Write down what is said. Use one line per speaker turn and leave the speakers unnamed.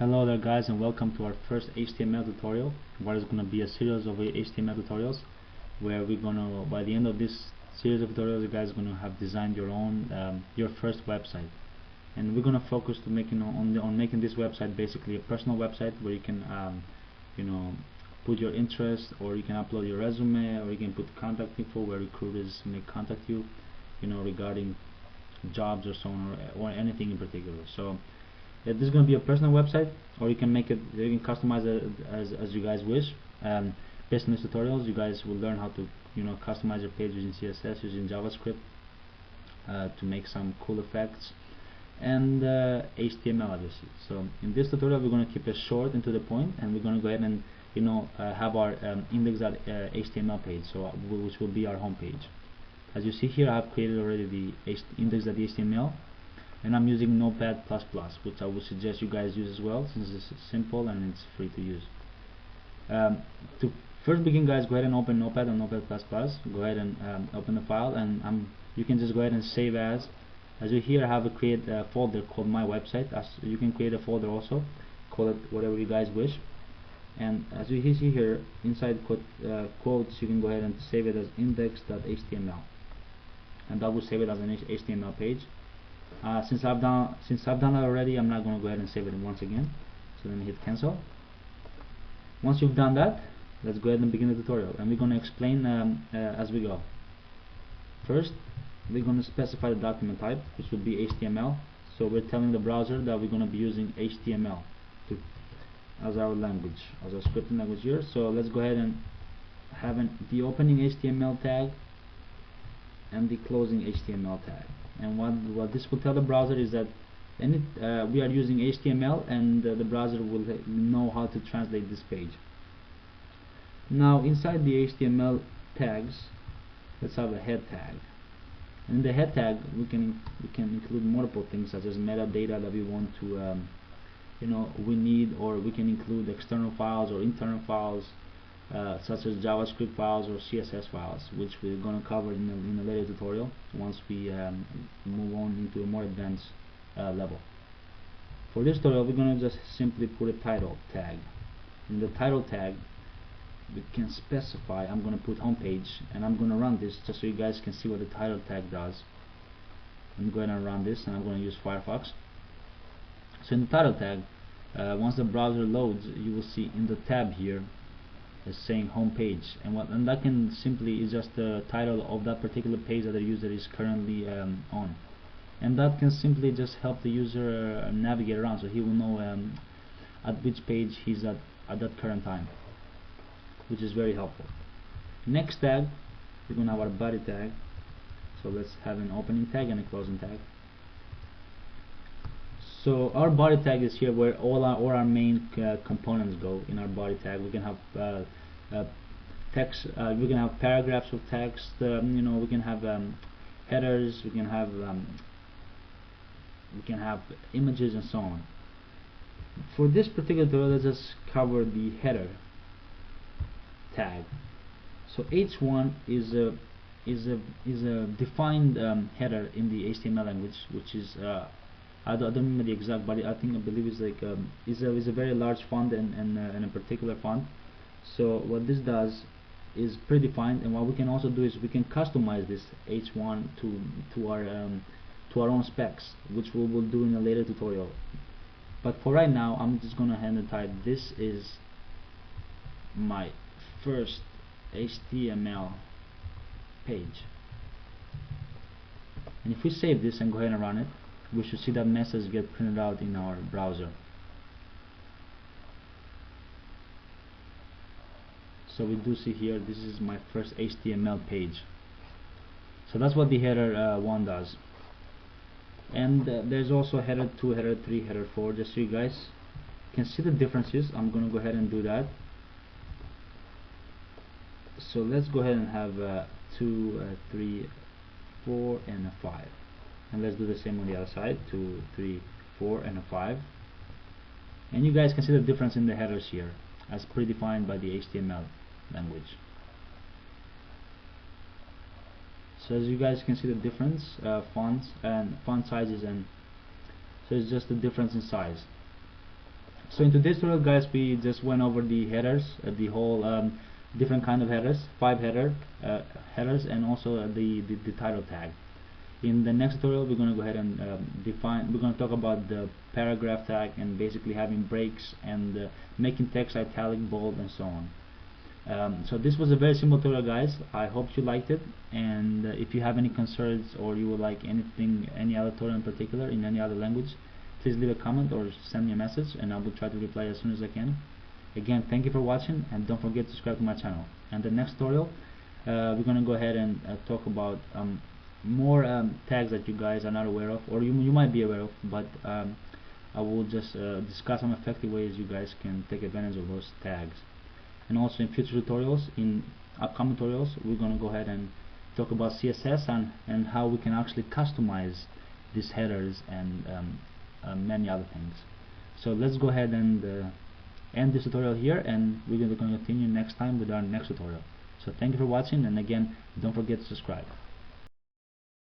Hello there guys, and welcome to our first HTML tutorial. What is going to be a series of HTML tutorials where we're going to, by the end of this series of tutorials, you guys are going to have designed your own your first website. And we're going to focus to making on making this website basically a personal website where you can you know, put your interest, or you can upload your resume, or you can put contact info where recruiters may contact you, you know, regarding jobs or so on, or anything in particular. So this is going to be a personal website, or you can make it, you can customize it as you guys wish. Based on these tutorials, you guys will learn how to, you know, customize your page using CSS, using JavaScript to make some cool effects, and HTML obviously. So in this tutorial, we're going to keep it short and to the point, and we're going to go ahead and, you know, have our index.html page, so which will be our home page. As you see here, I've created already the index.html, and I'm using Notepad++, which I would suggest you guys use as well, since it's simple and it's free to use. To first begin, guys, go ahead and open Notepad and Notepad++. Go ahead and open the file, and you can just go ahead and save as. As you here, I have create a folder called My Website. You can create a folder also, call it whatever you guys wish. And as you see here, inside quotes, you can go ahead and save it as index.html, and that will save it as an HTML page. Since I've done it already, I'm not going to go ahead and save it once again. So let me hit cancel. Once you've done that, let's go ahead and begin the tutorial, and we're going to explain as we go. First, we're going to specify the document type, which will be HTML. So we're telling the browser that we're going to be using HTML as our language, as our scripting language here. So let's go ahead and have the opening HTML tag and the closing HTML tag. And what this will tell the browser is that we are using HTML, and the browser will know how to translate this page. Now inside the HTML tags, let's have a head tag. And in the head tag, we can include multiple things, such as metadata that we want to you know, we need, or we can include external files or internal files, such as JavaScript files or CSS files, which we're going to cover in a later tutorial once we move on into a more advanced level. For this tutorial, we're going to just simply put a title tag. In the title tag, we can specify, I'm going to put homepage, and I'm going to run this just so you guys can see what the title tag does. I'm going to run this, and I'm going to use Firefox. So in the title tag, once the browser loads, you will see in the tab here is saying home page, and that can simply is just the title of that particular page that the user is currently on, and that can simply just help the user navigate around, so he will know at which page he's at that current time, which is very helpful. Next tag, we're going to have our body tag. So let's have an opening tag and a closing tag. So our body tag is here where all our main components go. In our body tag, we can have text, we can have paragraphs of text, you know, we can have headers, we can have images, and so on. For this particular tutorial, let's just cover the header tag. So H1 is a defined header in the HTML language, which is I don't remember the exact, but I believe it's like is a very large font and a particular font. So what this does is predefined, and what we can also do is we can customize this H1 to our own specs, which we will do in a later tutorial. But for right now, I'm just gonna hand and type, this is my first HTML page. And if we save this and go ahead and run it, we should see that message get printed out in our browser. So we do see here, this is my first HTML page. So that's what the header 1 does. And there's also header 2, header 3, header 4, just so you guys can see the differences. I'm going to go ahead and do that. So let's go ahead and have 2, 3, 4, and a 5. And let's do the same on the other side, 2, 3, 4, and a 5. And you guys can see the difference in the headers here, as predefined by the HTML language. So as you guys can see the difference, fonts and font sizes, and so it's just the difference in size. So in today's tutorial, guys, we just went over the headers, the whole different kind of headers, 5 headers, and also the title tag. In the next tutorial, we're going to go ahead and we're going to talk about the paragraph tag and basically having breaks and making text italic, bold, and so on. So this was a very simple tutorial, guys. I hope you liked it, and if you have any concerns or you would like any other tutorial in particular in any other language, please leave a comment or send me a message and I will try to reply as soon as I can. Again, thank you for watching, and don't forget to subscribe to my channel. And the next tutorial, we're going to go ahead and talk about more tags that you guys are not aware of, or you might be aware of, but I will just discuss some effective ways you guys can take advantage of those tags. And also in future tutorials, in upcoming tutorials, we're going to go ahead and talk about CSS and how we can actually customize these headers and many other things. So let's go ahead and end this tutorial here, and we're going to continue next time with our next tutorial. So thank you for watching, and again, don't forget to subscribe.